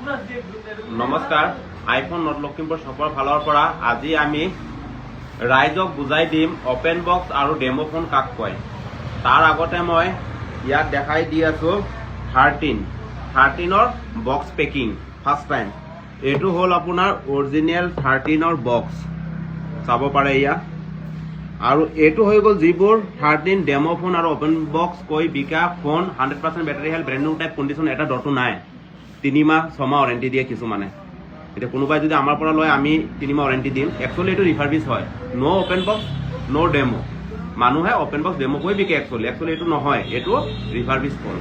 নমস্কাৰ iPhone not Lakhimpur শ্বপৰ ফালৰ পৰা আজি আমি ৰাইজক বুজাই দিম ওপেন বক্স আৰু ডেমো ফোন কাক কয়। তাৰ আগতে মই ইয়াত দেখাই দি আছো 13ৰ বক্স পেকিং ফাৰ্ষ্ট টাইম। এইটো হ'ল আপোনাৰ অৰিজিনেল 13ৰ বক্স, চাব পাৰে ইয়াত। আৰু এইটো হৈ গ'ল যিবোৰ 13 ডেমো ফোন আৰু ওপেন বক্স কৈ বিকা phone 100% battery health brand new type condition এটা ডটো নাই। 3 মাহ 6 মাহ ৱাৰেণ্টি দিয়ে কিছুমানে। এতিয়া কোনোবাই যদি আমাৰ পৰা লয় আমি 3 মাহ ৱাৰেণ্টি দিম। একচুৱেলি এইটো ৰিফাৰ্বিছ হয়, ন' ওপেন বক্স ন' ডেমো। মানুহে ওপেন বক্স ডেমো কৈ বিকে একচুৱেলি এইটো নহয়, এইটো ৰিফাৰ্বিছ ফোন।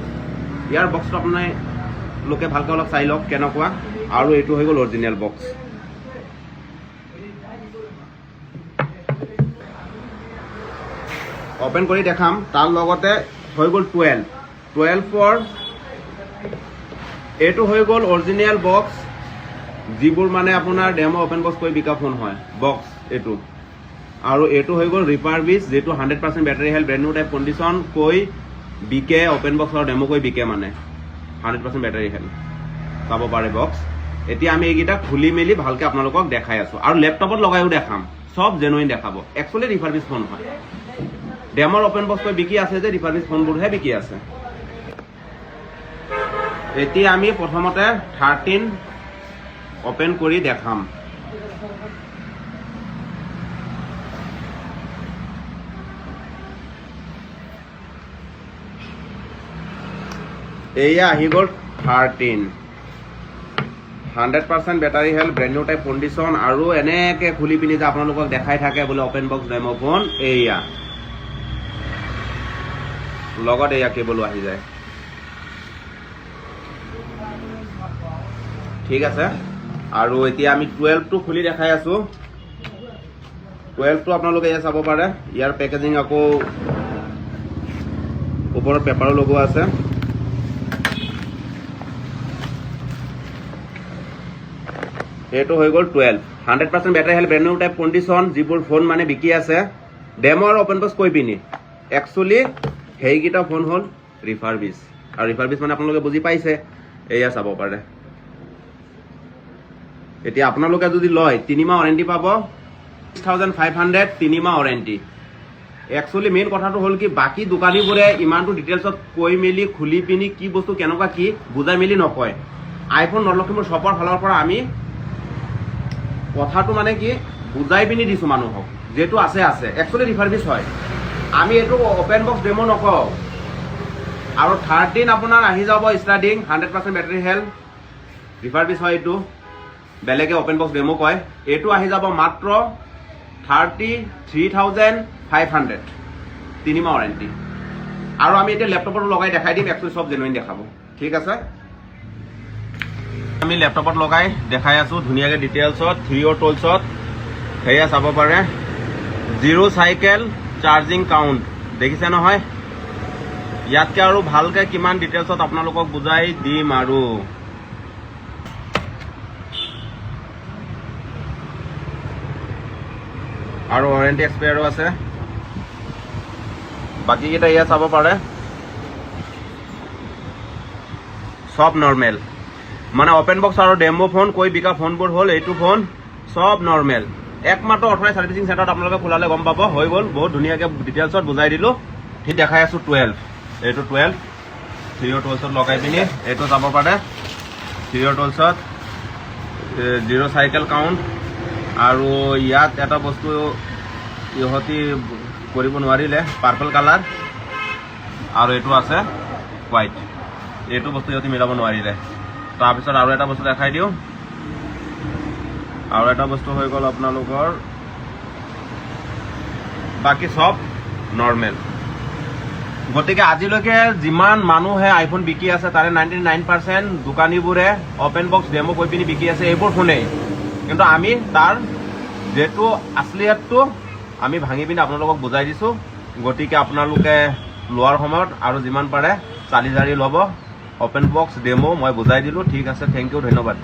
ইয়াৰ বক্সটো আপোনালোকে ভালকৈ অলপ চাই লওক কেনেকুৱা। আৰু এইটো হৈ গ'ল অৰিজিনেল বক্স। ওপেন কৰি দেখাম। তাৰ লগতে হৈ গ'ল 12ৰ এইটো হৈ গ'ল অৰিজিনেল বক্স, যিবোৰ মানে আপোনাৰ ডেমো ওপেন বক্স কৈ বিকা ফোন হয় বক্স এইটো। আৰু এইটো হৈ গ'ল ৰিফাৰ্বিছ, যিটো 100% battery health brand new type condition কৈ বিকে ওপেন বক্স আৰু ডেমো কৈ বিকে, মানে 100% বেটাৰী হেল্থ। চাব পাৰে বক্স। এতিয়া আমি এইকেইটা খুলি মেলি ভালকৈ আপোনালোকক দেখাই আছো আৰু লেপটপত লগাইও দেখাম, চব জেনুইন দেখাব। একচুৱেলি ৰিফাৰ্বিছ ফোন হয়। ডেমৰ ওপেন বক্স কৈ বিকি আছে যে ৰিফাৰ্বিছ ফোনবোৰহে বিকি আছে। এতিয়া আমি প্ৰথমতে 13 ওপেন কৰি দেখাম। এয়া আহি গ'ল 13 100% battery health brand new type condition. আৰু এনেকে খুলি পিনি যে আপোনালোকক দেখাই থাকে বোলে ওপেন বক্স ডেমো ফোন। এয়া লগত এয়া কেবলো আহি যায়। ঠিক আছে। আৰু এতিয়া আমি 12টো খুলি দেখাই আছো। 12টো আপোনালোকে এয়া চাব পাৰে। ইয়াৰ পেকেজিং আকৌ ওপৰত পেপাৰো লগোৱা আছে। এইটো হৈ গ'ল 12 100% battery health brand new type condition, যিবোৰ ফোন মানে বিকি আছে ডেমো আৰু ওপেন বক্স কৈ পিনি। একচুৱেলি সেইকেইটা ফোন হ'ল ৰিফাৰ্বিছ। আৰু ৰিফাৰ্বিছ মানে আপোনালোকে বুজি পাইছে, এয়া চাব পাৰে। এতিয়া আপোনালোকে যদি লয় 3 মাহ ৱাৰেণ্টি পাব, 6500 3 মাহ ৱাৰেণ্টি। একচুৱেলি মেইন কথাটো হ'ল কি, বাকী দোকানীবোৰে ইমানটো ডিটেইলছত কৈ মেলি খুলি পিনি কি বস্তু কেনেকুৱা কি বুজাই মেলি নকয়। আইফোন নট লখিমপুৰ শ্বপৰ ফালৰ পৰা আমি কথাটো মানে কি বুজাই পিনি দিছোঁ মানুহক, যিহেতু আছে একচুৱেলি ৰিফাৰ্বিছ হয়। আমি এইটো ওপেন বক্স ডেমো নকওঁ। আৰু 13 আপোনাৰ আহি যাব ষ্টাৰ্টিং 100% বেটাৰী হেল্থ ৰিফাৰ্বিছ হয়। এইটো বেলেগে ওপেন বক্স ডেমো কয়। এইটো আহি যাব মাত্ৰ 33,500 3 মাহ ৱাৰেণ্টি। আৰু আমি এতিয়া লেপটপত লগাই দেখাই দিম, একচুৱেলি চব জেনুইন দেখাব। ঠিক আছে, আমি লেপটপত লগাই দেখাই আছো ধুনীয়াকৈ ডিটেইলছত 3 টুলছত। সেয়া চাব পাৰে 0 চাইকেল চাৰ্জিং কাউণ্ট দেখিছে নহয়। ইয়াতকৈ আৰু ভালকৈ কিমান ডিটেইলছত আপোনালোকক বুজাই দিম। আৰু ৱাৰেণ্টি এক্সপায়াৰো আছে। বাকীকেইটা ইয়াত চাব পাৰে, চব নৰ্মেল। মানে ওপেন বক্স আৰু ডেমো ফোন কৈ বিকা ফোনবোৰ হ'ল এইটো ফোন, চব নৰ্মেল। একমাত্ৰ অথৰাইজ চাৰ্ভিচিং চেণ্টাৰত আপোনালোকে খোলালে গম পাব। হৈ গ'ল, বহুত ধুনীয়াকৈ ডিটেইলছত বুজাই দিলোঁ। ঠিক দেখাই আছোঁ 12 এইটো 12 3 টুলছত লগাই পিনি এইটো চাব পাৰে। 3 টুলছত 0 চাইকেল কাউণ্ট। আৰু ইয়াত এটা বস্তু ইহঁতি কৰিব নোৱাৰিলে, পাৰ্পল কালাৰ। আৰু এইটো আছে হোৱাইট, এইটো বস্তু ইহঁতি মিলাব নোৱাৰিলে। তাৰপিছত আৰু এটা বস্তু দেখাই দিওঁ। আৰু এটা বস্তু হৈ গ'ল আপোনালোকৰ বাকী চব নৰ্মেল। গতিকে আজিলৈকে যিমান মানুহে আইফোন বিকি আছে তাৰে 99% দোকানীবোৰে ওপেন বক্স ডেমো কৈ পিনি বিকি আছে এইবোৰ ফোনেই। কিন্তু আমি তাৰ যিহেতু আচলিয়াতটো আমি ভাঙি পিনি আপোনালোকক বুজাই দিছোঁ। গতিকে আপোনালোকে লোৱাৰ সময়ত আৰু যিমান পাৰে চালি জাৰি ল'ব। ওপেন বক্স ডেমো মই বুজাই দিলোঁ। ঠিক আছে, থেংক ইউ, ধন্যবাদ।